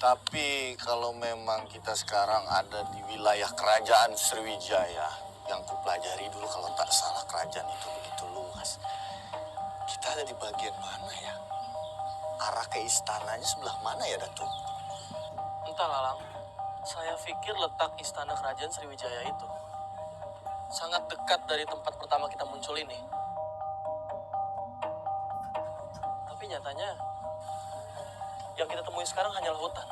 Tapi kalau memang kita sekarang ada di wilayah kerajaan Sriwijaya, yang kupelajari dulu kalau tak salah kerajaan itu begitu luas. Kita ada di bagian mana ya? Arah ke istananya sebelah mana ya, Datuk? Entah, Lalang. Saya pikir letak istana kerajaan Sriwijaya itu sangat dekat dari tempat pertama kita muncul ini. Tapi nyatanya, yang kita temui sekarang hanyalah hutan.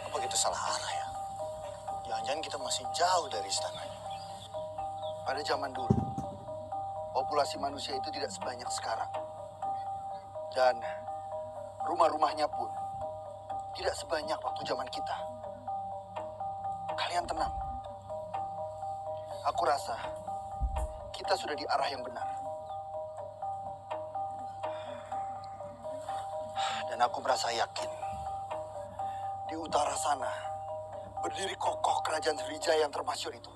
Apa kita salah arah ya? Jangan-jangan kita masih jauh dari istananya. Pada zaman dulu, populasi manusia itu tidak sebanyak sekarang. Dan rumah-rumahnya pun tidak sebanyak waktu zaman kita. Kalian tenang. Aku rasa kita sudah di arah yang benar. Dan aku merasa yakin di utara sana berdiri kokoh kerajaan Sriwijaya yang termasyhur itu.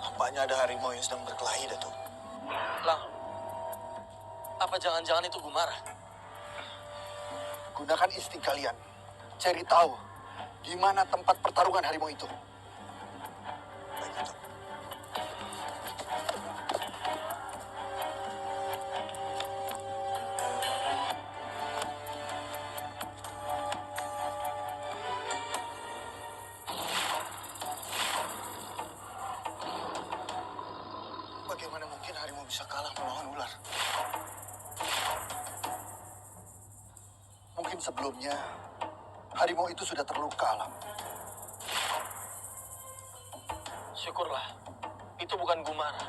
Nampaknya ada harimau yang sedang berkelahi, Datuk. Lang, apa jangan-jangan itu Gumara? Gunakan insting kalian. Cari tahu di mana tempat pertarungan harimau itu. Baik, Datuk. Bagaimana mungkin harimau bisa kalah melawan ular? Mungkin sebelumnya harimau itu sudah terluka, Alam. Syukurlah, itu bukan Gumara.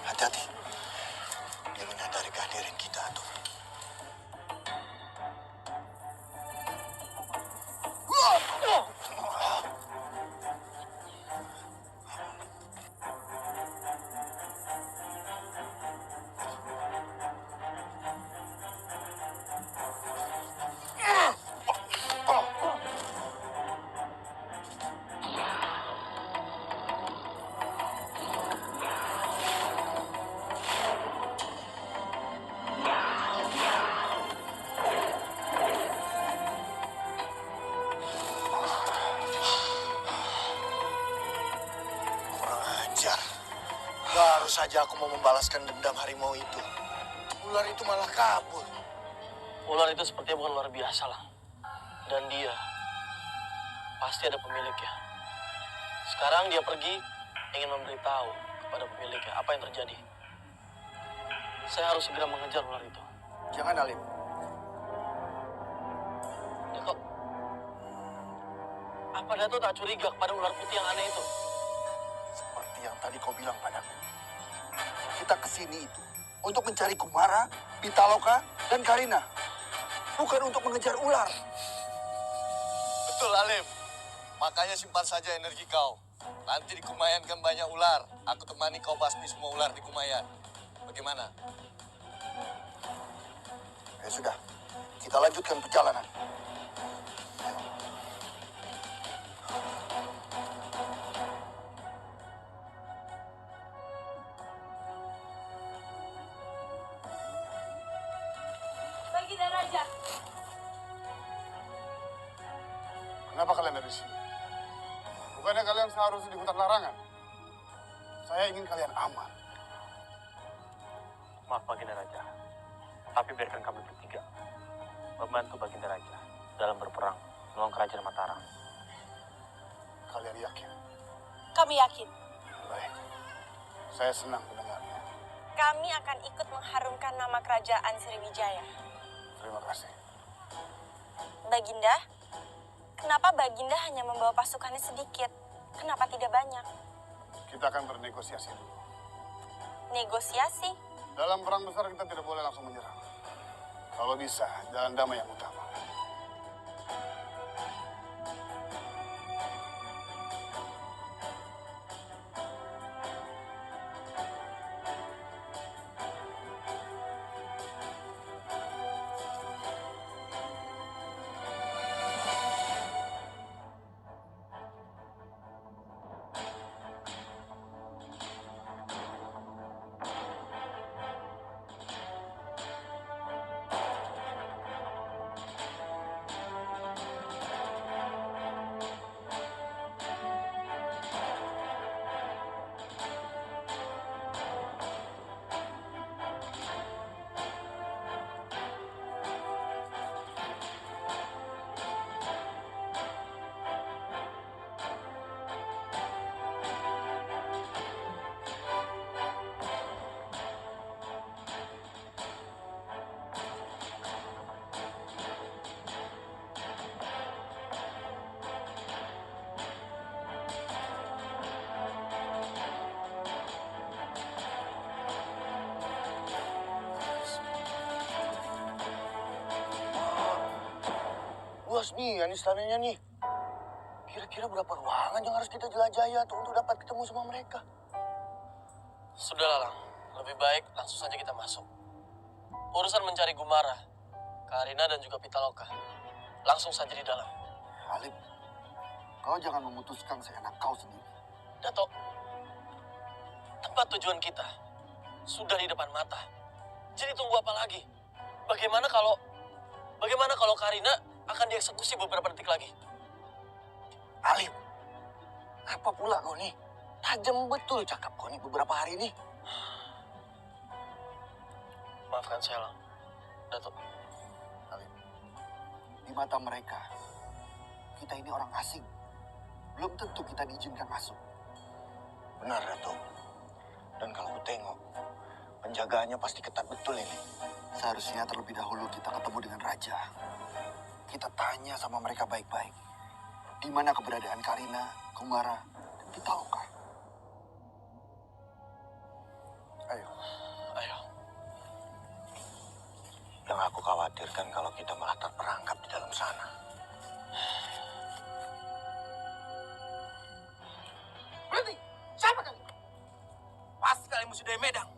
Hati-hati. Dia menyadari kehadiran kita, Datuk. Kurang ajar. Baru saja aku mau membalaskan dendam harimau itu. Ular itu malah kabur. Ular itu sepertinya bukan luar biasa, Lang. Dan dia pasti ada pemiliknya. Sekarang dia pergi ingin memberitahu kepada pemiliknya apa yang terjadi. Saya harus segera mengejar ular itu. Jangan, Alim. Ya kok, apa Dato tak curiga kepada ular putih yang aneh itu? Seperti yang tadi kau bilang padaku. Kita kesini itu untuk mencari Kumara, Pitaloka, dan Karina. Bukan untuk mengejar ular. Betul, Alim. Makanya simpan saja energi kau. Nanti di Kumayan kan banyak ular. Aku temani kau basmi semua ular di Kumayan. Bagaimana? Ya sudah, kita lanjutkan perjalanan. Baginda Raja, Kenapa kalian ada di sini? Bukannya kalian seharusnya di hutan larangan? Saya ingin kalian aman. Maaf Baginda Raja, tapi biarkan kami bertiga membantu Baginda Raja dalam berperang melawan kerajaan Mataram. Kalian yakin? kami yakin Baik. Saya senang mendengarnya. kami akan ikut mengharumkan nama kerajaan Sriwijaya. Terima kasih. Baginda, kenapa Baginda hanya membawa pasukannya sedikit? Kenapa tidak banyak? Kita akan bernegosiasi dulu. Negosiasi? Dalam perang besar kita tidak boleh langsung menyerang. Kalau bisa, jalan damai yang utama. luas nih kan istananya nih. Kira-kira berapa ruangan yang harus kita jelajahi tuh untuk dapat ketemu sama mereka? Sudahlah, Lang. Lebih baik langsung saja kita masuk. Urusan mencari Gumara, Karina dan juga Pitaloka. Langsung saja di dalam. Halim, kau jangan memutuskan seenak kau sendiri. Dato, tempat tujuan kita sudah di depan mata. Jadi tunggu apa lagi? Bagaimana kalau Karina akan dieksekusi beberapa detik lagi? Alim, apa pula kau nih? Tajam betul cakap kau nih beberapa hari ini. Maafkan saya, Lang. Dato. Halim, di mata mereka, kita ini orang asing. Belum tentu kita diizinkan masuk. Benar, Dato. Dan kalau aku tengok, penjagaannya pasti ketat betul ini. Seharusnya terlebih dahulu kita ketemu dengan raja. Kita tanya sama mereka baik-baik. Di mana keberadaan Karina, Gumara, dan Pitaloka. Ayo. Ayo. Yang aku khawatirkan kalau kita malah terperangkap di dalam sana. Berhenti! Siapa kalian? Pasti kalian musuh dari Medang.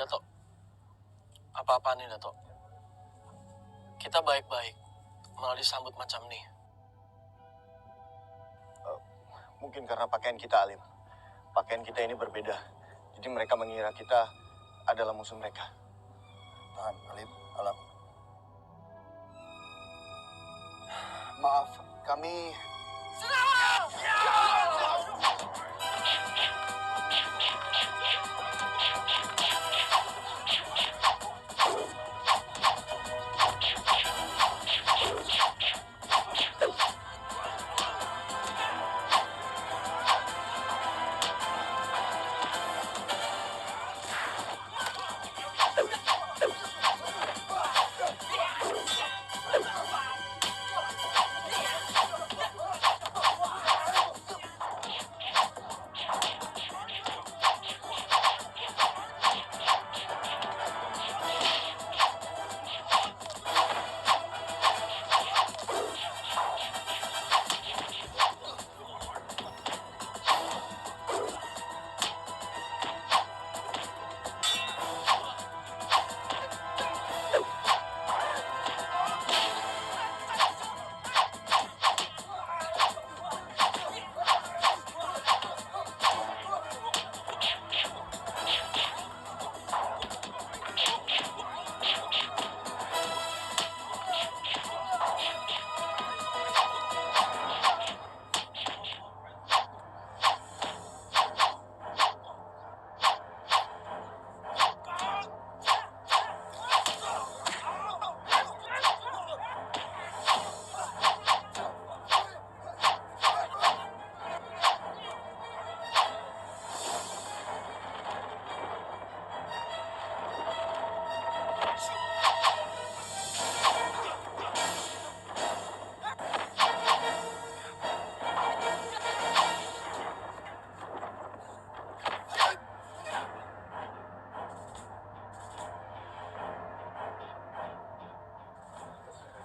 Dato. Apa-apa nih, Dato? Kita baik-baik, malah disambut macam nih. Mungkin karena pakaian kita, Alim. Pakaian kita ini berbeda. Jadi mereka mengira kita adalah musuh mereka. Tahan, Halim, Alam. Maaf, kami...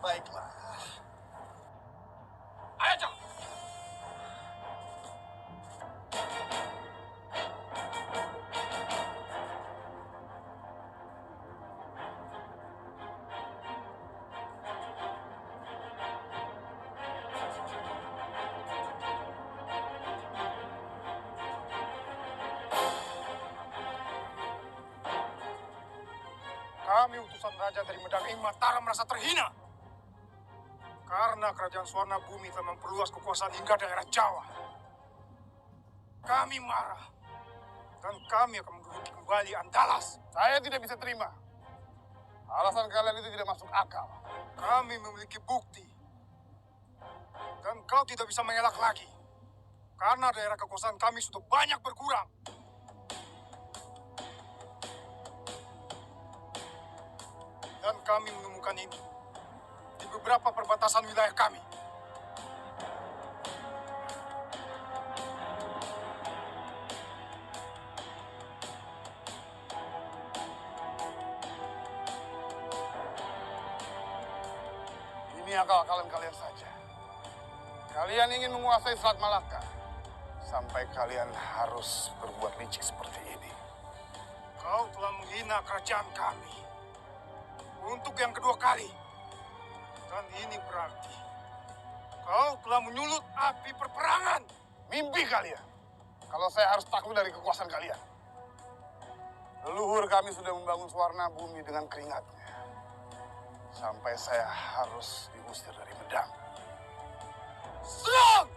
Baiklah. Ayo, Cang. Kami utusan raja dari Medang Ing Mataram merasa terhina. Karena kerajaan Swarna Bumi telah memperluas kekuasaan hingga daerah Jawa. Kami marah. Dan kami akan menduduki kembali Andalas. Saya tidak bisa terima. Alasan kalian itu tidak masuk akal. Kami memiliki bukti. Dan kau tidak bisa mengelak lagi. Karena daerah kekuasaan kami sudah banyak berkurang. Dan kami menemukan ini di beberapa perbatasan wilayah kami. ini akal-akalan kalian saja. Kalian ingin menguasai Selat Malaka. Sampai kalian harus berbuat licik seperti ini. Kau telah menghina kerajaan kami. Untuk yang kedua kali. Dan ini berarti kau telah menyulut api perperangan. Mimpi kalian. Kalau saya harus takut dari kekuasaan kalian. Leluhur kami sudah membangun Suwarna Bumi dengan keringatnya. Sampai saya harus diusir dari Medang. Serang!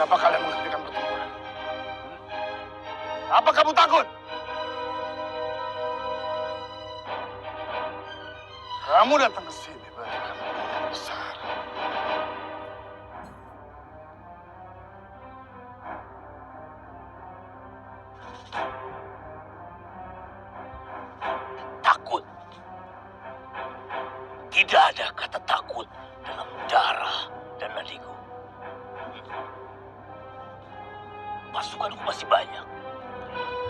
Kenapa kalian menghentikan pertempuran? Apa kamu takut? Kamu datang ke sini berarti kamu punya besar. Takut. Tidak ada kata takut dalam darah dan nadiku. Pasukanku masih banyak.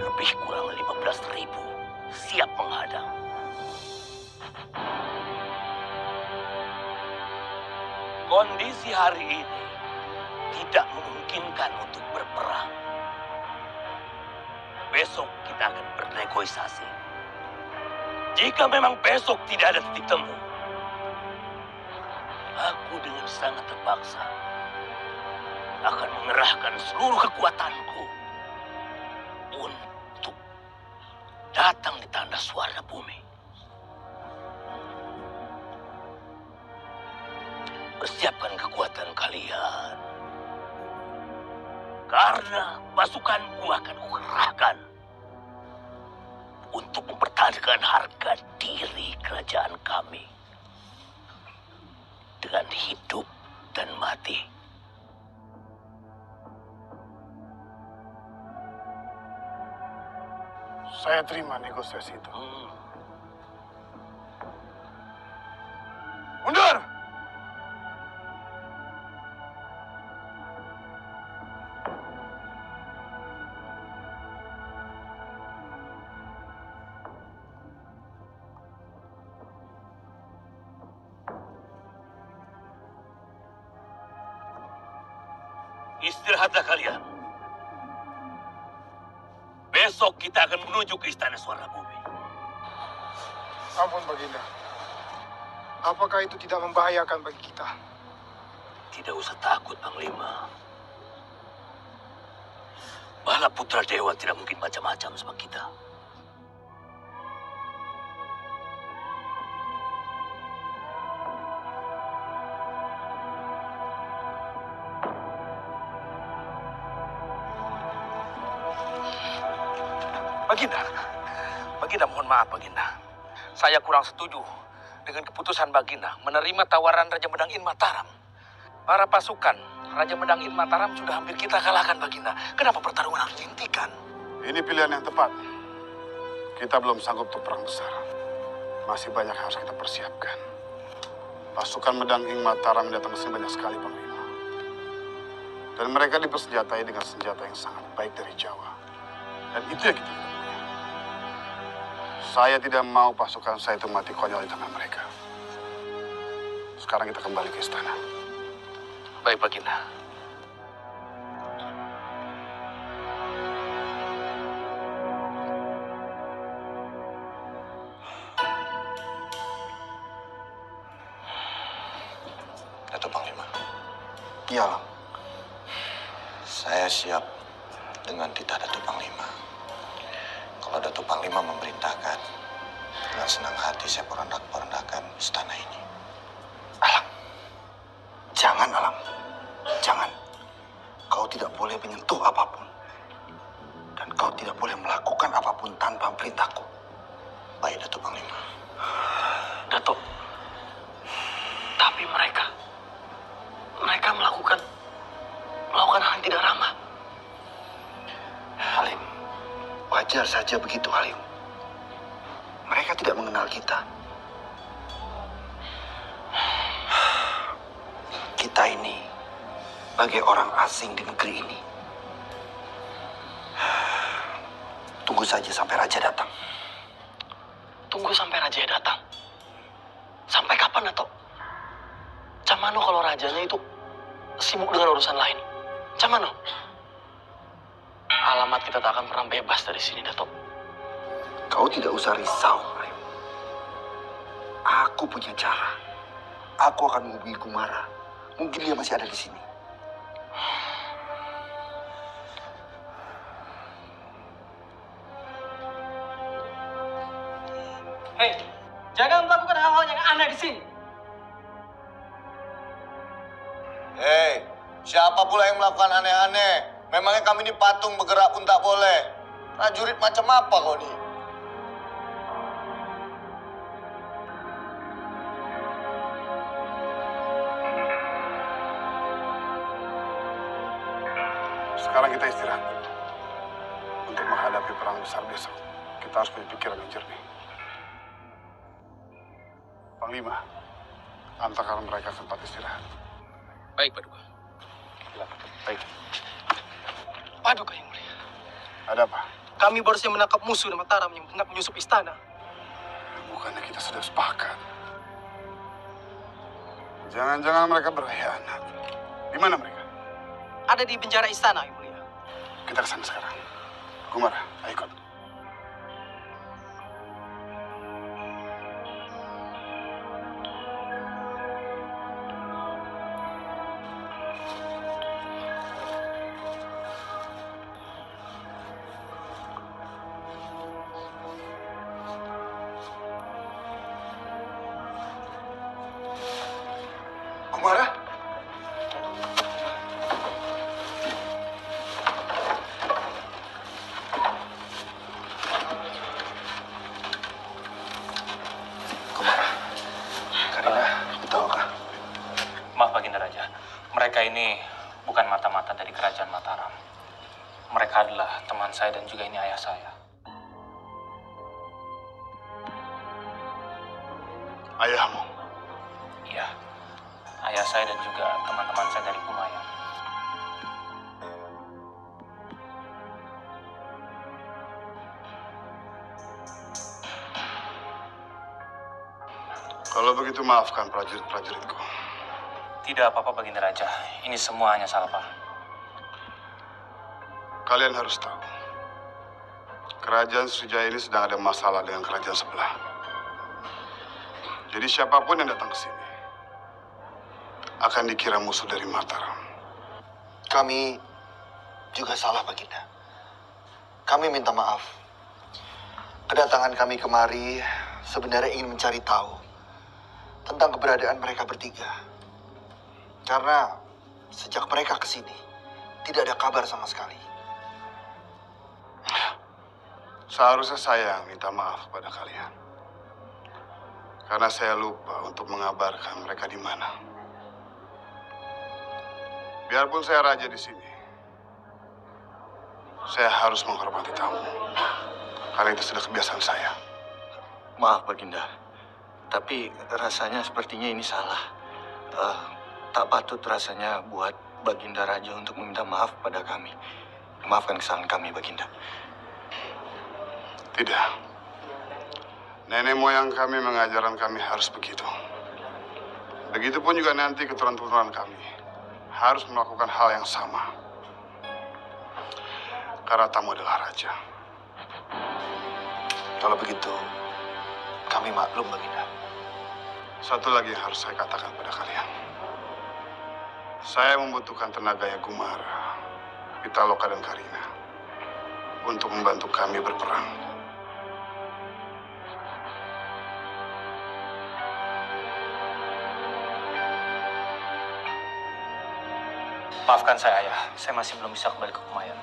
Lebih kurang 15.000 siap menghadang. Kondisi hari ini tidak memungkinkan untuk berperang. Besok kita akan bernegosiasi. Jika memang besok tidak ada titik temu, aku dengan sangat terpaksa akan mengerahkan seluruh kekuatanku untuk datang di tanda Suwarna Bumi. Persiapkan kekuatan kalian. Karena pasukanku akan kukerahkan untuk mempertahankan harga diri kerajaan kami dengan hidup dan mati. Saya terima negosiasi itu. Mundur! Istirahatlah kalian. Besok kita akan menuju ke Istana Suara Bumi. Ampun, Baginda. Apakah itu tidak membahayakan bagi kita? Tidak usah takut, Panglima. Bala Putra Dewa tidak mungkin macam-macam sama kita. Baginda, mohon maaf, Baginda. Saya kurang setuju dengan keputusan Baginda menerima tawaran Raja Medang In Mataram. Para pasukan Raja Medang In Mataram sudah hampir kita kalahkan, Baginda. Kenapa pertarungan harus dihentikan? Ini pilihan yang tepat. Kita belum sanggup untuk perang besar. Masih banyak yang harus kita persiapkan. Pasukan Medang Ing Mataram datang ke sini banyak sekali, Panglima. Dan mereka dipersenjatai dengan senjata yang sangat baik dari Jawa. Dan itu yang kita tidak punya. Saya tidak mau pasukan saya itu mati konyol di tangan mereka. Sekarang kita kembali ke istana. Baik, Baginda. Datuk Panglima, Iya, Alam. saya siap dengan titah Datuk Panglima. Kalau Datuk Panglima memerintahkan, dengan senang hati saya porondak-porondakan istana ini. Alam. Jangan, Alam. Jangan. Kau tidak boleh menyentuh apapun. Dan kau tidak boleh melakukan apapun tanpa perintahku. Baik, Datuk Panglima. Datuk, tapi mereka melakukan hal yang tidak ramah. Halim, wajar saja begitu, Halim. Mereka tidak mengenal kita. Kita ini bagai orang asing di negeri ini. Tunggu saja sampai Raja datang. Tunggu sampai Raja datang. Sampai kapan, Datuk? Camano kalau rajanya itu sibuk dengan urusan lain. Camano? Alamat kita tak akan pernah bebas dari sini, Datuk. Kau tidak usah risau, Halim. Aku punya cara. Aku akan menghubungi Kumara. Mungkin dia masih ada di sini. Hei, jangan melakukan hal-hal yang aneh di sini. Hei, siapa pula yang melakukan aneh-aneh? Memangnya kami ini patung bergerak pun tak boleh. Prajurit macam apa kau ni? Sekarang kita istirahat dulu. Untuk menghadapi perang besar besok, kita harus punya pikiran yang jernih. Panglima, antarkan mereka ke tempat istirahat. Baik, Paduka. Baik. Paduka yang mulia. Ada apa? Kami baru saja menangkap musuh di Mataram yang hendak menyusup istana. Bukannya kita sudah sepakat? Jangan-jangan mereka berkhianat. Di mana mereka? Ada di penjara istana, yang mulia. Kita ke sana sekarang. Kumara, ayo ikut. Kumara? Mereka ini bukan mata-mata dari kerajaan Mataram. Mereka adalah teman saya dan juga ini ayah saya. Ayahmu? Iya, ayah saya dan juga teman-teman saya dari Kumayan. Kalau begitu maafkan prajurit-prajuritku. Tidak apa-apa Baginda Raja, ini semua hanya salah paham. Kalian harus tahu, kerajaan Sriwijaya ini sedang ada masalah dengan kerajaan sebelah. Jadi siapapun yang datang ke sini akan dikira musuh dari Mataram. Kami juga salah, Baginda. Kami minta maaf. Kedatangan kami kemari sebenarnya ingin mencari tahu tentang keberadaan mereka bertiga. Karena sejak mereka ke sini, tidak ada kabar sama sekali. Seharusnya saya yang minta maaf pada kalian. Karena saya lupa untuk mengabarkan mereka di mana. Biarpun saya raja di sini, saya harus menghormati tamu. Karena itu sudah kebiasaan saya. Maaf, Baginda. Tapi rasanya sepertinya ini salah. Tak patut rasanya buat Baginda Raja untuk meminta maaf pada kami. Maafkan kesalahan kami, Baginda. Tidak. Nenek moyang kami mengajarkan kami harus begitu. Begitupun juga nanti keturunan-keturunan kami harus melakukan hal yang sama. Karena tamu adalah raja. Kalau begitu, kami maklum, Baginda. Satu lagi yang harus saya katakan pada kalian. Saya membutuhkan tenaganya Gumara, Pitaloka, dan Karina untuk membantu kami berperang. Maafkan saya ayah, saya masih belum bisa kembali ke Kumayan.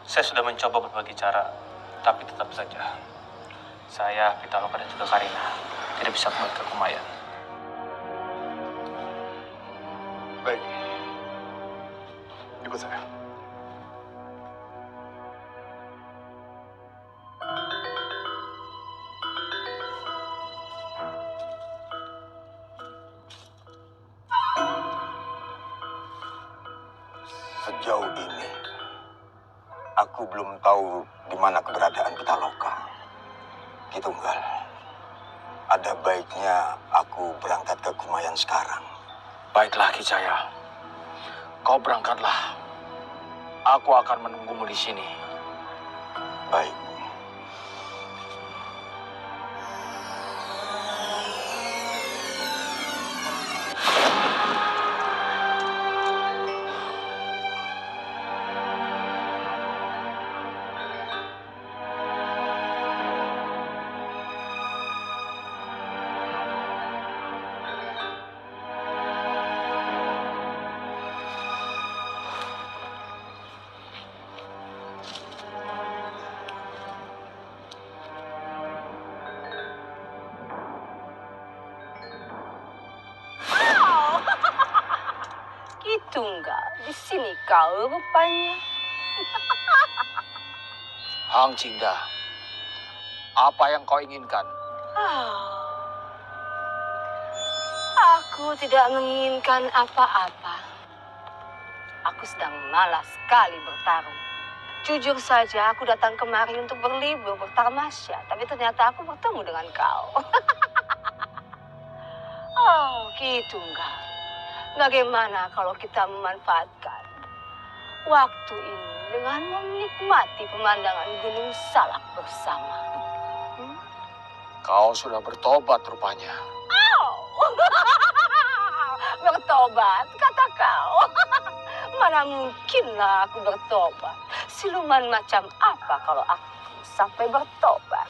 Saya sudah mencoba berbagai cara, tapi tetap saja saya, Pitaloka, dan juga Karina tidak bisa kembali ke Kumayan. Baik. Ikut saya. Sejauh ini, aku belum tahu di mana keberadaan Pitaloka. Kitunggal, ada baiknya aku berangkat ke Kumayan sekarang. Baiklah, Ki Jaya. Kau berangkatlah. Aku akan menunggumu di sini. Baik. Tunggal, di sini kau rupanya. Hang Jingda, apa yang kau inginkan? Aku tidak menginginkan apa-apa. Aku sedang malas sekali bertarung. Jujur saja, aku datang kemari untuk berlibur, bertamasya. Tapi ternyata aku bertemu dengan kau. Oh, Ki Tunggal. Bagaimana kalau kita memanfaatkan waktu ini dengan menikmati pemandangan Gunung Salak bersama? Kau sudah bertobat rupanya. Bertobat, kata kau. Mana mungkinlah aku bertobat. Siluman macam apa kalau aku sampai bertobat?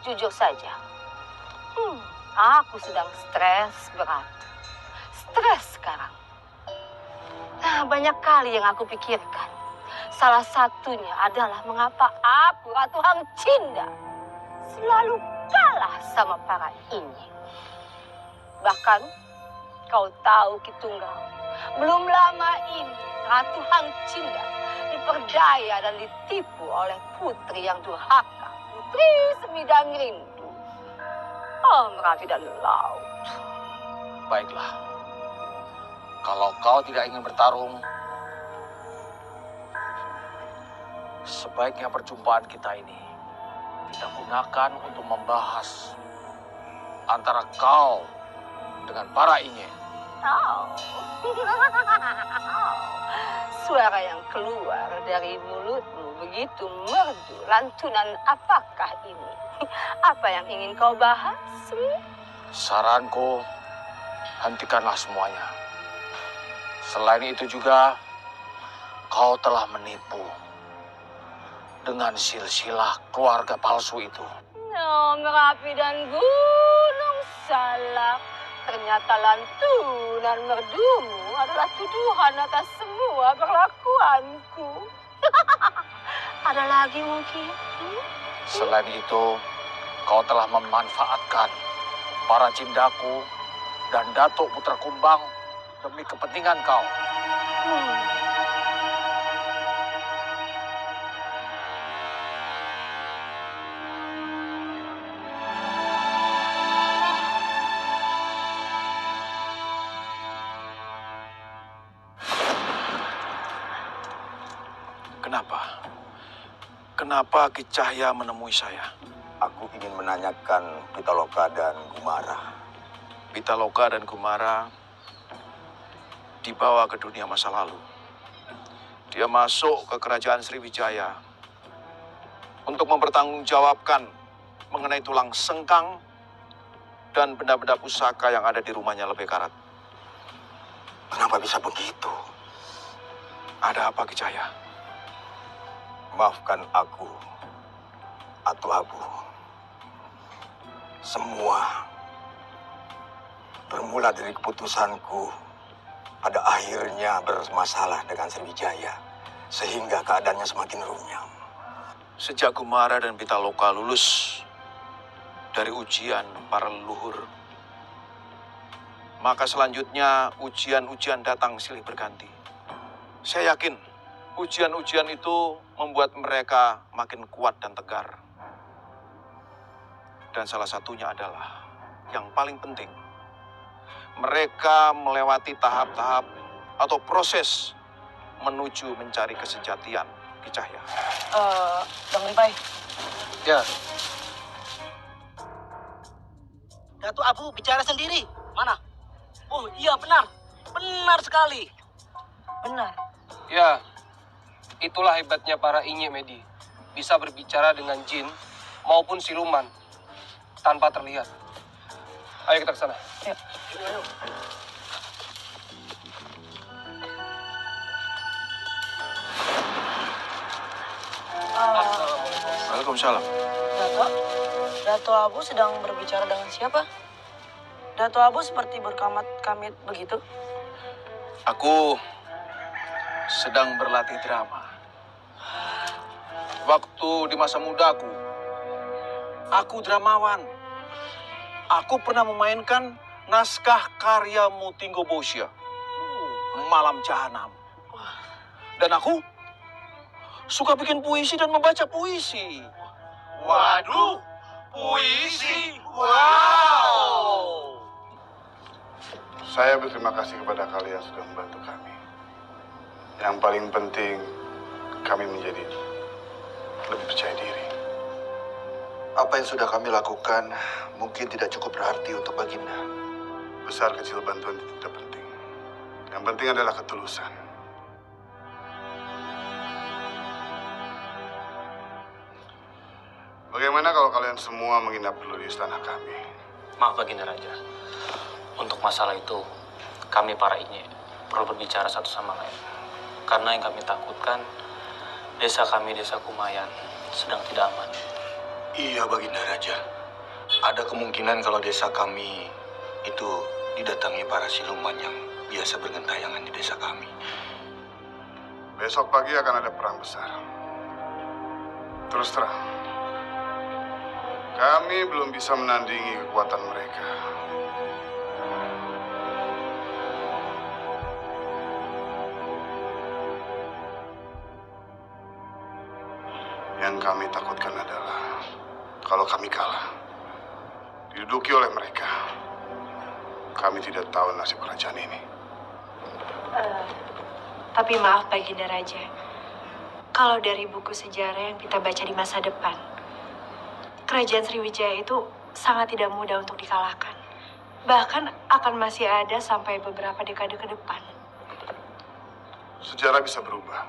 Jujur saja, aku sedang stres berat. Stres sekarang. Nah, banyak kali yang aku pikirkan. Salah satunya adalah mengapa aku, Ratu Hang Cinda, selalu kalah sama para ini. Bahkan Kau tahu, Kitunggal, belum lama ini Ratu Hang Cinda diperdaya dan ditipu oleh putri yang durhaka, Putri Semidang Rindu. Oh, Merapi dan Laut. Baiklah. Kalau kau tidak ingin bertarung, sebaiknya perjumpaan kita ini kita gunakan untuk membahas antara kau dengan para Inye. Oh. Suara yang keluar dari mulutmu begitu merdu. Lantunan apakah ini? Apa yang ingin kau bahas? Saranku, hentikanlah semuanya. Selain itu juga, kau telah menipu dengan silsilah keluarga palsu itu. No, Merapi dan Gunung Salak. Ternyata lantunan merdumu adalah tuduhan atas semua perlakuanku. Ada lagi mungkin? Selain itu, kau telah memanfaatkan para cindaku dan Datuk Putra Kumbang demi kepentingan kau. Kenapa Ki Cahya menemui saya? Aku ingin menanyakan Pitaloka dan Gumara. Pitaloka dan Gumara dibawa ke dunia masa lalu. Dia masuk ke kerajaan Sriwijaya untuk mempertanggungjawabkan mengenai tulang sengkang dan benda-benda pusaka yang ada di rumahnya Lebih Karat. Kenapa bisa begitu? Ada apa, Ki Cahya? Maafkan aku, Atu Abu. Semua bermula dari keputusanku pada akhirnya bermasalah dengan Sriwijaya, sehingga keadaannya semakin runyam. Sejak Gumara dan Pitaloka lulus dari ujian para leluhur, maka selanjutnya ujian-ujian datang silih berganti. Saya yakin ujian-ujian itu membuat mereka makin kuat dan tegar. Dan salah satunya adalah yang paling penting, mereka melewati tahap-tahap atau proses menuju mencari kesejatian, Ki Cahya. Bang Ripai. Ya. Datuk Abu bicara sendiri. Mana? Oh iya benar. Benar sekali. Benar. Ya, itulah hebatnya para Inye Medi. Bisa berbicara dengan jin maupun siluman tanpa terlihat. Ayo kita ke sana. Ya. Ayo. Waalaikumsalam. Datuk Abu sedang berbicara dengan siapa? Datuk Abu seperti berkamat-kamit begitu. Aku sedang berlatih drama. Waktu di masa mudaku, aku dramawan. Aku pernah memainkan naskah karya Mutinggo Bosya, Malam Jahanam. Dan aku suka bikin puisi dan membaca puisi. Waduh, puisi, wow! Saya berterima kasih kepada kalian sudah membantu kami. Yang paling penting, kami menjadi lebih percaya diri. Apa yang sudah kami lakukan mungkin tidak cukup berarti untuk Baginda. Besar kecil bantuan itu tidak penting. Yang penting adalah ketulusan. Bagaimana kalau kalian semua menginap dulu di istana kami? Maaf Baginda Raja. Untuk masalah itu, kami para Inye perlu berbicara satu sama lain. Karena yang kami takutkan, desa kami, Desa Kumayan, sedang tidak aman. Iya, Baginda Raja. Ada kemungkinan kalau desa kami itu didatangi para siluman yang biasa bergentayangan di desa kami. Besok pagi akan ada perang besar. Terus terang, kami belum bisa menandingi kekuatan mereka. Yang kami takutkan adalah kalau kami kalah, diduduki oleh mereka, kami tidak tahu nasib kerajaan ini. Tapi maaf Baginda Raja, kalau dari buku sejarah yang kita baca di masa depan, kerajaan Sriwijaya itu sangat tidak mudah untuk dikalahkan. Bahkan akan masih ada sampai beberapa dekade ke depan. Sejarah bisa berubah.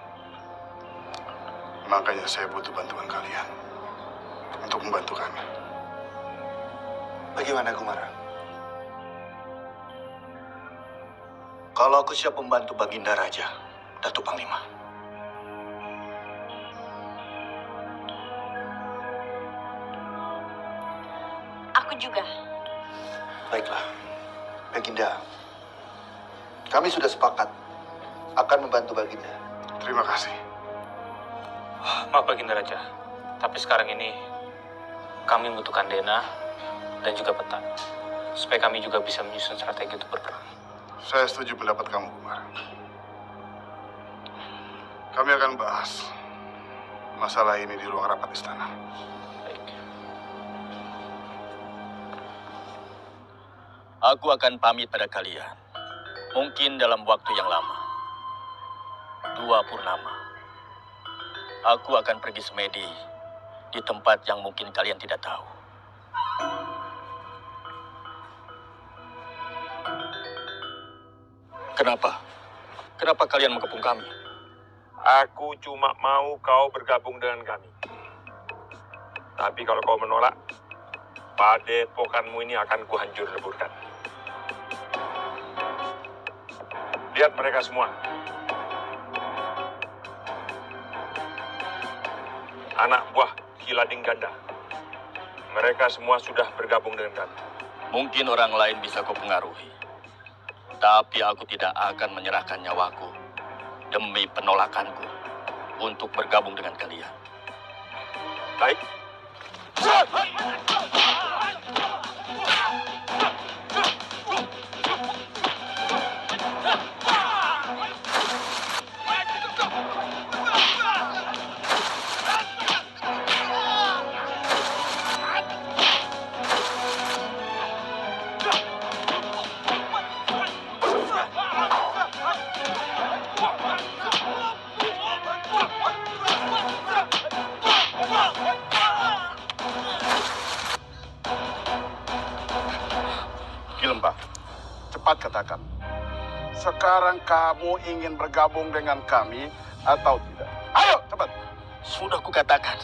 Makanya saya butuh bantuan kalian untuk membantu kami. Bagaimana, Kumara? Kalau aku siap membantu Baginda Raja, Datuk Panglima. Aku juga. Baiklah, Baginda. Kami sudah sepakat akan membantu Baginda. Terima kasih. Maaf Baginda Raja, tapi sekarang ini kami membutuhkan Dena dan juga peta, supaya kami juga bisa menyusun strategi untuk berperang. Saya setuju pendapat kamu, Kumara. Kami akan bahas masalah ini di ruang rapat istana. Aku akan pamit pada kalian. Mungkin dalam waktu yang lama. 2 purnama. Aku akan pergi semedi di tempat yang mungkin kalian tidak tahu. Kenapa? Kenapa kalian mengepung kami? Aku cuma mau kau bergabung dengan kami. Tapi kalau kau menolak, padepokanmu ini akan kuhancur leburkan. Lihat mereka semua. Anak buah Kilading Ganda. Mereka semua sudah bergabung dengan kami. Mungkin orang lain bisa kau pengaruhi. Tapi aku tidak akan menyerahkan nyawaku demi penolakanku untuk bergabung dengan kalian. Baik. Lembah, cepat katakan. Sekarang kamu ingin bergabung dengan kami atau tidak? Ayo, cepat. Sudah kukatakan,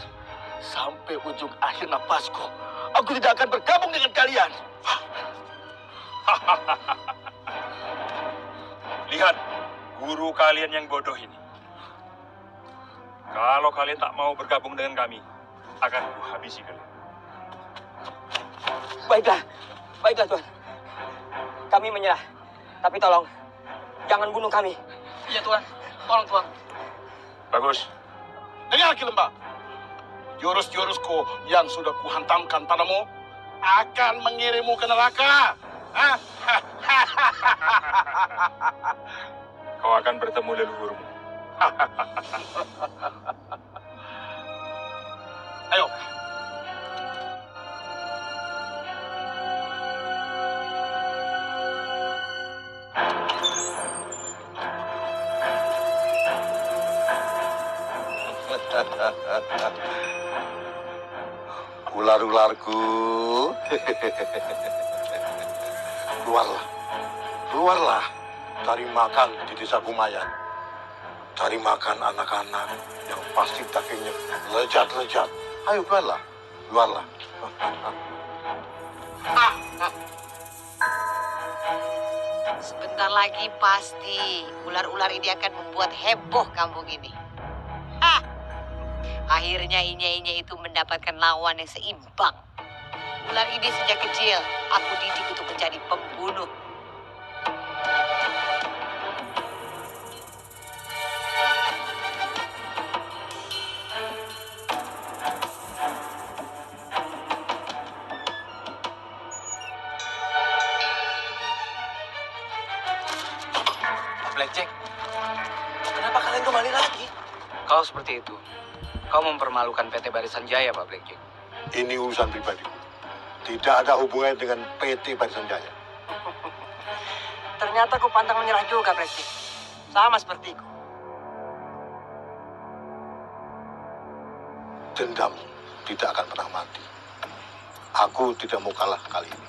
sampai ujung akhir napasku, aku tidak akan bergabung dengan kalian. Lihat, guru kalian yang bodoh ini. Kalau kalian tak mau bergabung dengan kami, akan kuhabisi kalian. Baiklah, baiklah Tuan. Kami menyerah. Tapi tolong, jangan bunuh kami. Iya Tuan, tolong Tuan. Bagus. Dengar Ki Lembah. Jurus-jurusku yang sudah kuhantamkan padamu akan mengirimmu ke neraka. Kau akan bertemu leluhurmu. Ayo. Ular-ularku, keluarlah, keluarlah, cari makan di desa Kumayan. Cari makan anak-anak yang pasti dagingnya lezat-lezat. Ayo keluarlah, keluarlah. Sebentar lagi pasti ular-ular ini akan membuat heboh kampung ini. Hah! Akhirnya Inye-Inye itu mendapatkan lawan yang seimbang. Ular ini sejak kecil aku didik untuk menjadi pembunuh. Blackjack, kenapa kalian kembali lagi? Kalau seperti itu, Kau mempermalukan PT Barisan Jaya, Pak Blackjack. Ini urusan pribadiku. Tidak ada hubungannya dengan PT Barisan Jaya. Ternyata kau pantang menyerah juga, Blackjack. Sama sepertiku. Dendam tidak akan pernah mati. Aku tidak mau kalah kali ini.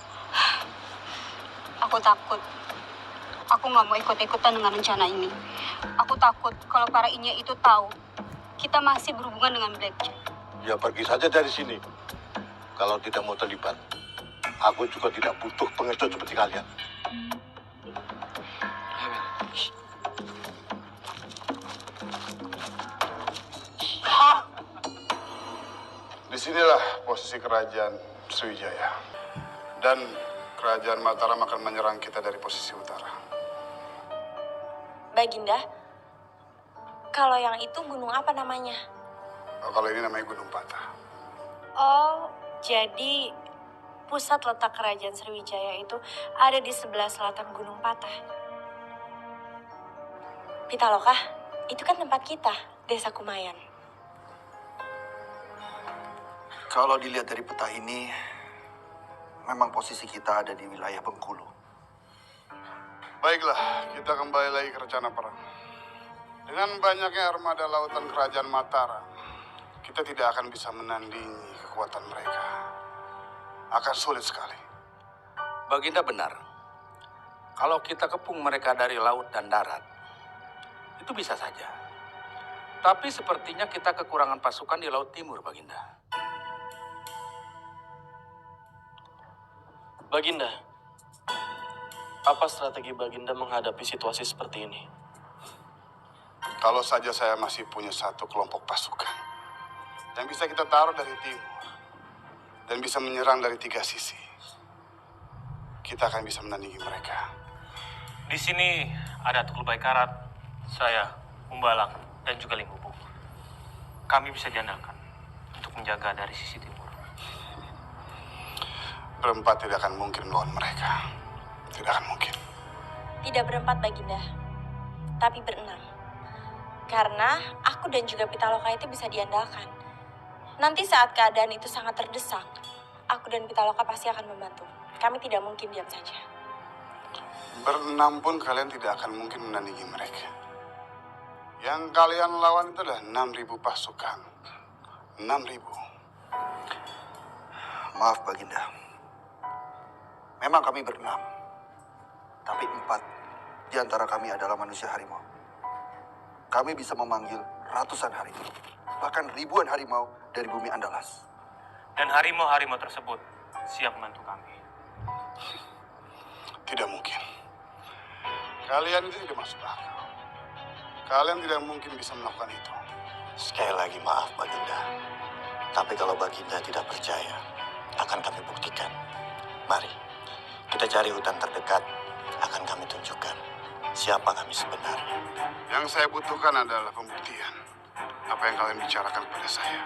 Aku takut. Aku nggak mau ikut-ikutan dengan rencana ini. Aku takut kalau para Inya itu tahu kita masih berhubungan dengan Blackjack. Ya pergi saja dari sini. Kalau tidak mau terlibat, aku juga tidak butuh pengecut seperti kalian. Disinilah posisi kerajaan Sriwijaya. Dan kerajaan Mataram akan menyerang kita dari posisi utara. Baginda, kalau yang itu gunung apa namanya? Kalau ini namanya Gunung Patah. Oh, jadi pusat letak kerajaan Sriwijaya itu ada di sebelah selatan Gunung Patah. Pitaloka, itu kan tempat kita, Desa Kumayan. Kalau dilihat dari peta ini, memang posisi kita ada di wilayah Bengkulu. Baiklah, kita kembali lagi ke rencana perang. Dengan banyaknya armada lautan kerajaan Mataram, kita tidak akan bisa menandingi kekuatan mereka. Akan sulit sekali. Baginda benar. Kalau kita kepung mereka dari laut dan darat, itu bisa saja. Tapi sepertinya kita kekurangan pasukan di Laut Timur, Baginda. Baginda, apa strategi Baginda menghadapi situasi seperti ini? Kalau saja saya masih punya satu kelompok pasukan yang bisa kita taruh dari timur dan bisa menyerang dari 3 sisi, kita akan bisa menandingi mereka. Di sini ada Tukul Baikarat, saya, Umbalang, dan juga Limbubu. Kami bisa diandalkan untuk menjaga dari sisi timur. Berempat tidak akan mungkin melawan mereka. Tidak akan mungkin. Tidak berempat, Baginda, tapi berenam. Karena aku dan juga Pitaloka itu bisa diandalkan. Nanti saat keadaan itu sangat terdesak, aku dan Pitaloka pasti akan membantu. Kami tidak mungkin diam saja. Berenam pun kalian tidak akan mungkin menandingi mereka. Yang kalian lawan itu adalah 6.000 pasukan. 6.000. Maaf, Baginda. Memang kami berenam. Tapi 4 di antara kami adalah manusia harimau. Kami bisa memanggil ratusan harimau, bahkan ribuan harimau dari bumi Andalas. Dan harimau-harimau tersebut siap membantu kami. Tidak mungkin. Kalian itu tidak masuk akal. Kalian tidak mungkin bisa melakukan itu. Sekali lagi maaf, Baginda. Tapi kalau Baginda tidak percaya, akan kami buktikan. Mari, kita cari hutan terdekat. Akan kami tunjukkan siapa kami sebenarnya. Yang saya butuhkan adalah pembuktian. Apa yang kalian bicarakan kepada saya.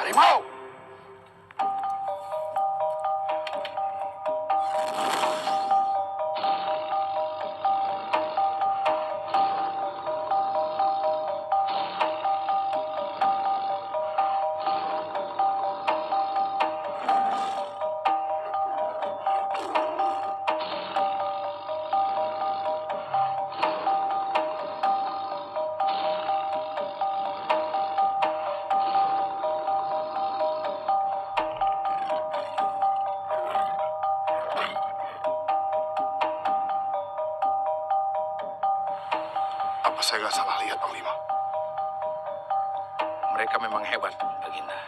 Harimau! Apa saya nggak salah lihat, Panglima? Mereka memang hebat, Baginda.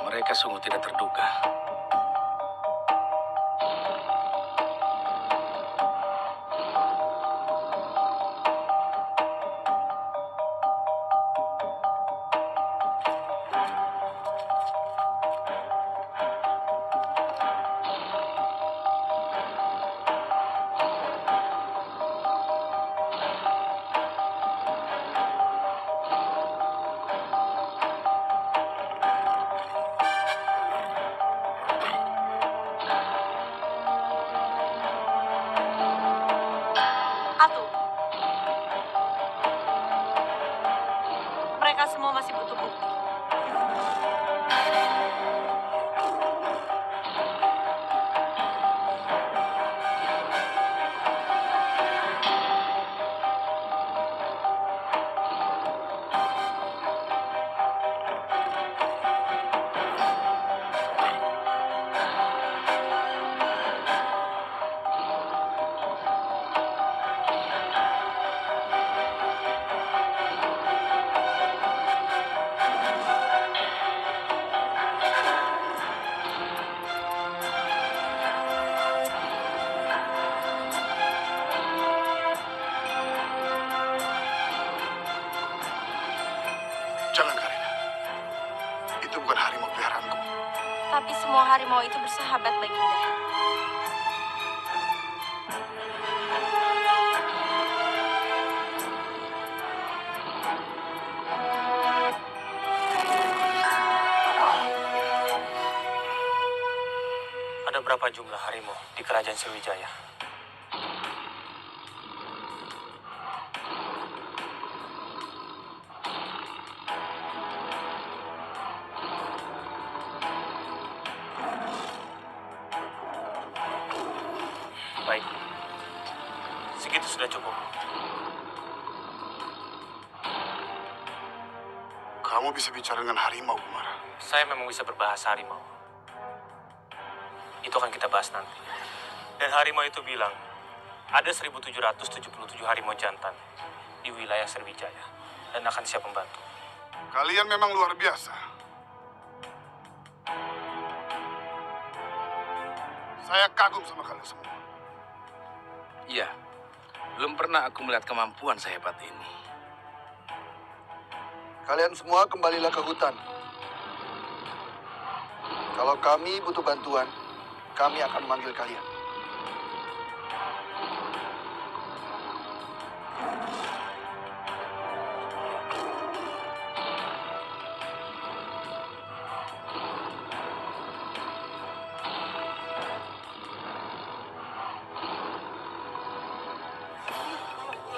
Mereka sungguh tidak terduga. Atu. Mereka semua masih butuh bukti. Jangan, Karina. Itu bukan harimau peliharaanku. Tapi semua harimau itu bersahabat, Baginda. Ada berapa jumlah harimau di kerajaan Sriwijaya? Baik, segitu sudah cukup. Kamu bisa bicara dengan harimau, Kumara. Saya memang bisa berbahasa harimau. Itu akan kita bahas nanti. Dan harimau itu bilang, ada 1.777 harimau jantan di wilayah Sriwijaya dan akan siap membantu. Kalian memang luar biasa. Saya kagum sama kalian semua. Iya, belum pernah aku melihat kemampuan sehebat ini. Kalian semua kembalilah ke hutan. Kalau kami butuh bantuan, kami akan memanggil kalian.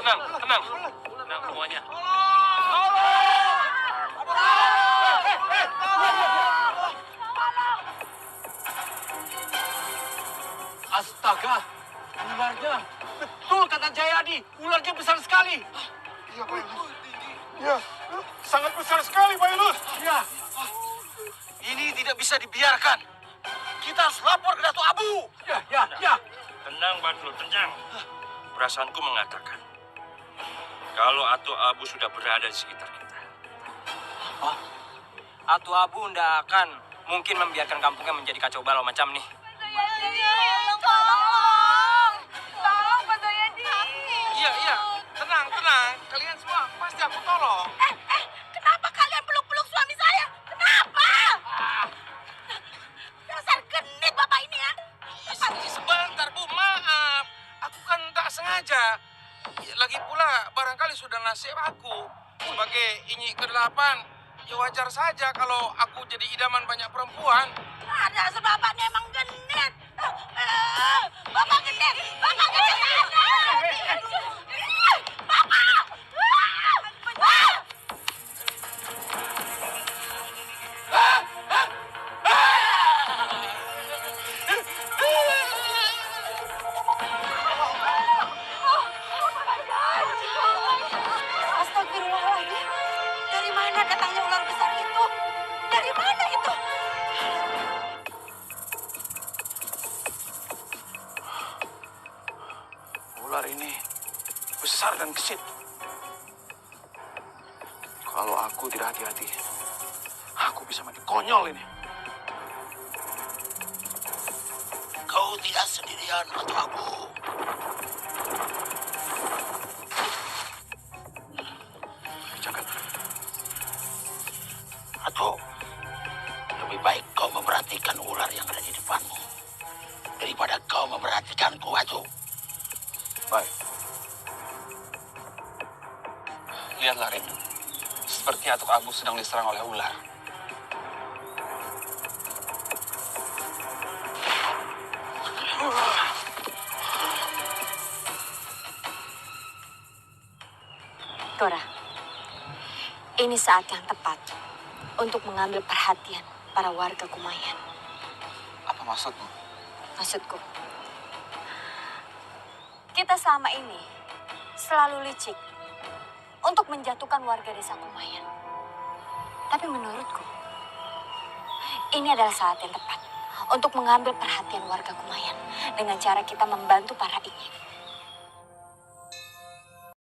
Tenang semuanya. Astaga, ularnya. Betul kata Jayadi, ularnya besar sekali. Iya, Pak Ilus. Ya, sangat besar sekali, Pak Ilus. Ya, ini tidak bisa dibiarkan. Kita harus lapor ke Datuk Abu. Ya. Tenang, Badrul, tenang. Perasaanku mengatakan, kalau Atu Abu sudah berada di sekitar kita. Atu Abu ndak akan mungkin membiarkan kampungnya menjadi kacau balau macam nih. Tolong, Pak Zayadi. Iya. Tenang. Kalian semua pasti aku tolong. Kenapa kalian peluk-peluk suami saya? Kenapa? Dasar genit Bapak ini ya. Sebentar, Bu. Maaf. Aku kan tak sengaja. Lagi pula, barangkali sudah nasib aku. Sebagai inyi ke-8, ya wajar saja kalau aku jadi idaman banyak perempuan. Dasar Bapak ini emang genit. Bapak genit. Bapak genit. Bapak. Astagfirullahaladzim. Dari mana datangnya ular besar itu? Dari mana itu? Ular ini besar dan gesit. Kalau aku tidak hati-hati, aku bisa mati konyol ini. Kau tidak sendirian, Ratu Abu. Jangan. Atau lebih baik kau memperhatikan ular yang ada di depanmu daripada kau memperhatikanku, Atu. Baik. Lihatlah, Rin. Seperti Atuk Abu sedang diserang oleh ular. Gora, ini saat yang tepat untuk mengambil perhatian para warga Kumayan. Apa maksudmu? Maksudku, kita selama ini selalu licik untuk menjatuhkan warga desa Kumayan. Tapi menurutku, ini adalah saat yang tepat untuk mengambil perhatian warga Kumayan dengan cara kita membantu para ingin.